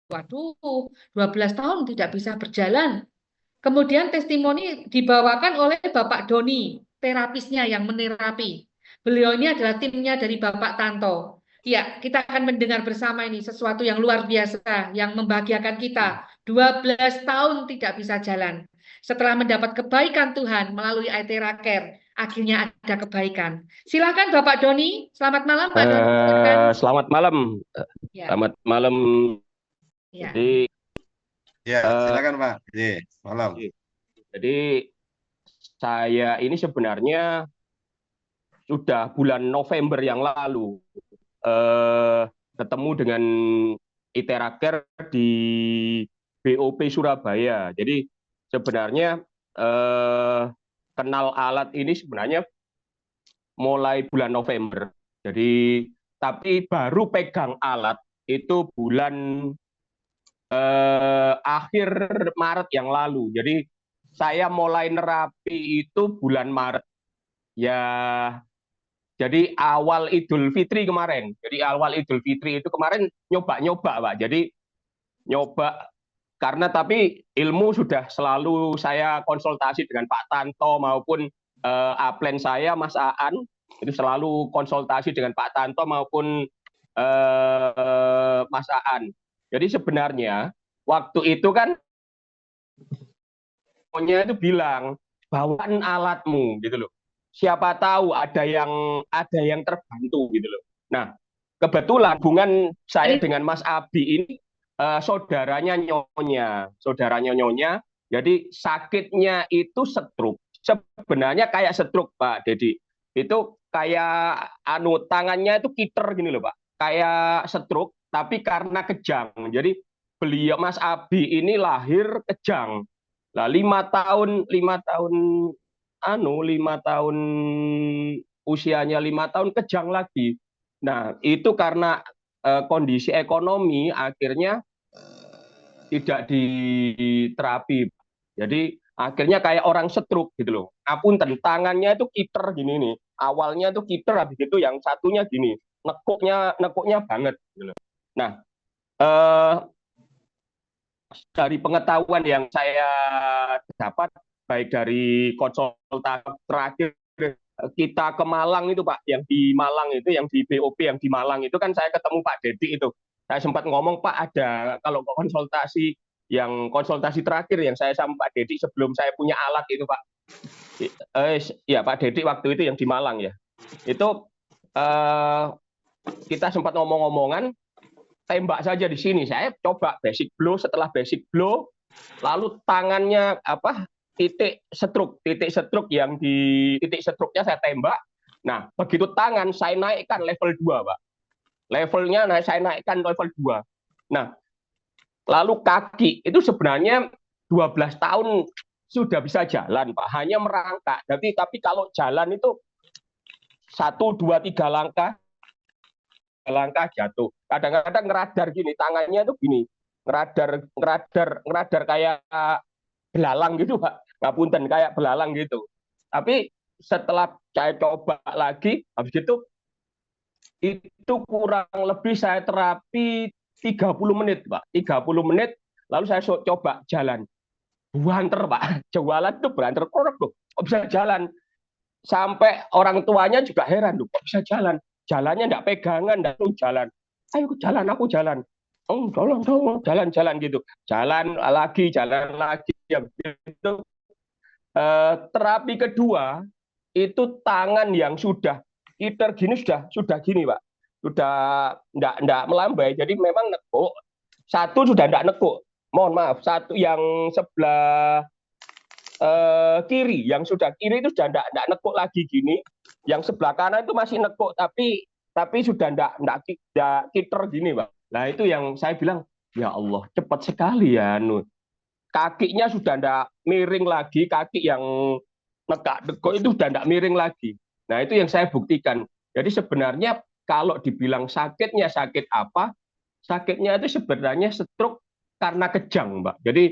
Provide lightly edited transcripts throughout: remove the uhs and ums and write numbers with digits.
Waduh, 12 tahun tidak bisa berjalan. Kemudian testimoni dibawakan oleh Bapak Doni, terapisnya yang menerapi. Beliau ini adalah timnya dari Bapak Tanto. Ya, kita akan mendengar bersama ini sesuatu yang luar biasa, yang membahagiakan kita. 12 tahun tidak bisa jalan. Setelah mendapat kebaikan Tuhan melalui Aetera Care, akhirnya ada kebaikan. Silakan Bapak Doni. Selamat malam Pak Doni. Silakan. Selamat malam. Ya, Selamat malam. ya. Jadi, Ya, eh, silakan Pak. Malam. jadi saya ini sebenarnya sudah bulan November yang lalu eh, ketemu dengan Iteraker di BOP Surabaya. Jadi sebenarnya eh, kenal alat ini sebenarnya mulai bulan November. Jadi tapi baru pegang alat itu bulan akhir Maret yang lalu. Jadi saya mulai nerapi itu bulan Maret. Ya, jadi awal Idul Fitri kemarin. Jadi awal Idul Fitri itu kemarin nyoba-nyoba, Pak. Jadi nyoba karena tapi ilmu sudah selalu saya konsultasi dengan Pak Tanto maupun upline saya Mas Aan itu selalu konsultasi dengan Pak Tanto maupun Mas Aan. Jadi sebenarnya waktu itu kan itu bilang bawaan alatmu gitu loh. Siapa tahu ada yang terbantu gitu loh. Nah, kebetulan hubungan saya dengan Mas Abi ini saudaranya nyonya. Jadi sakitnya itu stroke. Sebenarnya kayak stroke Pak Dedi. Itu kayak tangannya itu kiter gini loh Pak. Kayak stroke tapi karena kejang. Jadi beliau Mas Abi ini lahir kejang. Nah, 5 tahun usianya 5 tahun kejang lagi. Nah, itu karena kondisi ekonomi akhirnya tidak diterapi. Jadi akhirnya kayak orang stroke gitu loh. Apunten, tangannya itu kiter gini nih. Awalnya tuh kiter, habis itu yang satunya gini, nekuknya banget gitu loh. Nah, eh, dari pengetahuan yang saya dapat baik dari konsultan terakhir kita ke Malang itu Pak, yang di Malang itu, yang di BOP yang di Malang itu kan saya ketemu Pak Dedi itu. Saya sempat ngomong Pak ada kalau konsultasi terakhir yang saya sama Pak Dedi sebelum saya punya alat itu Pak. Ya Pak Dedi waktu itu yang di Malang ya. Itu eh, kita sempat ngomong-ngomongan tembak saja di sini. Saya coba basic blow, setelah basic blow, lalu tangannya titik stroke yang di titik stroke-nya saya tembak. Nah, begitu tangan saya naikkan level 2, Pak. Levelnya saya naikkan level 2. Nah, lalu kaki itu sebenarnya 12 tahun sudah bisa jalan, Pak. Hanya merangkak. Tapi kalau jalan itu 1, 2, 3 langkah jatuh. Kadang-kadang ngeradar gini, tangannya itu gini, ngeradar kayak belalang gitu Pak. Ngapunten kayak belalang gitu. Tapi setelah saya coba lagi, habis itu kurang lebih saya terapi 30 menit Pak. 30 menit, lalu saya coba jalan. Buanter Pak, jualan itu berantar korek loh. Kok bisa jalan? Sampai orang tuanya juga heran loh, kok bisa jalan? Jalannya enggak pegangan, enggak jalan. Ayo jalan, aku jalan. Oh, tolong, tolong, jalan-jalan gitu. Jalan lagi. Ya, itu terapi kedua itu tangan yang sudah iter gini sudah gini Pak, sudah enggak melambai. Jadi memang nekuk. Satu sudah enggak nekuk. Mohon maaf, satu yang sebelah kiri, yang sudah kiri itu sudah enggak nekuk lagi gini. Yang sebelah kanan itu masih nekuk tapi sudah enggak kiter gini Pak. Nah itu yang saya bilang ya Allah cepat sekali ya kakinya sudah enggak miring lagi, kaki yang nekuk itu sudah enggak miring lagi. Nah itu yang saya buktikan. Jadi sebenarnya kalau dibilang sakitnya sakit apa, sakitnya itu sebenarnya stroke karena kejang Mbak. Jadi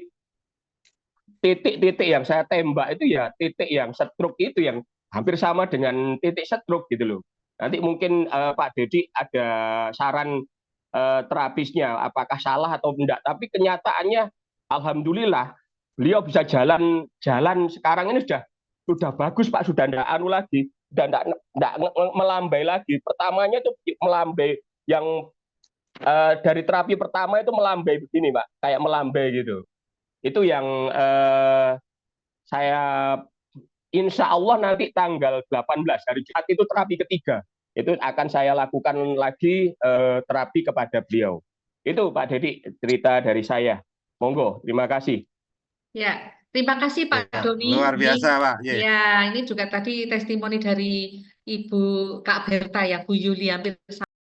titik-titik yang saya tembak itu ya titik yang stroke itu yang hampir sama dengan titik stroke gitu loh. Nanti mungkin Pak Dedi ada saran terapisnya, apakah salah atau tidak. Tapi kenyataannya, alhamdulillah, beliau bisa jalan sekarang ini sudah bagus Pak, sudah tidak anu lagi, sudah tidak melambai lagi. Pertamanya itu melambai yang dari terapi pertama itu melambai begini Pak, kayak melambai gitu. Itu yang saya insya Allah nanti tanggal 18 hari Jumat itu terapi ketiga. Itu akan saya lakukan lagi terapi kepada beliau. Itu Pak Dedi cerita dari saya. Monggo, terima kasih. Ya, terima kasih Pak Ya, Doni. luar biasa, Pak. Ya. Ya, ini juga tadi testimoni dari Ibu Kak Berta ya, Bu Yuli hampir sama.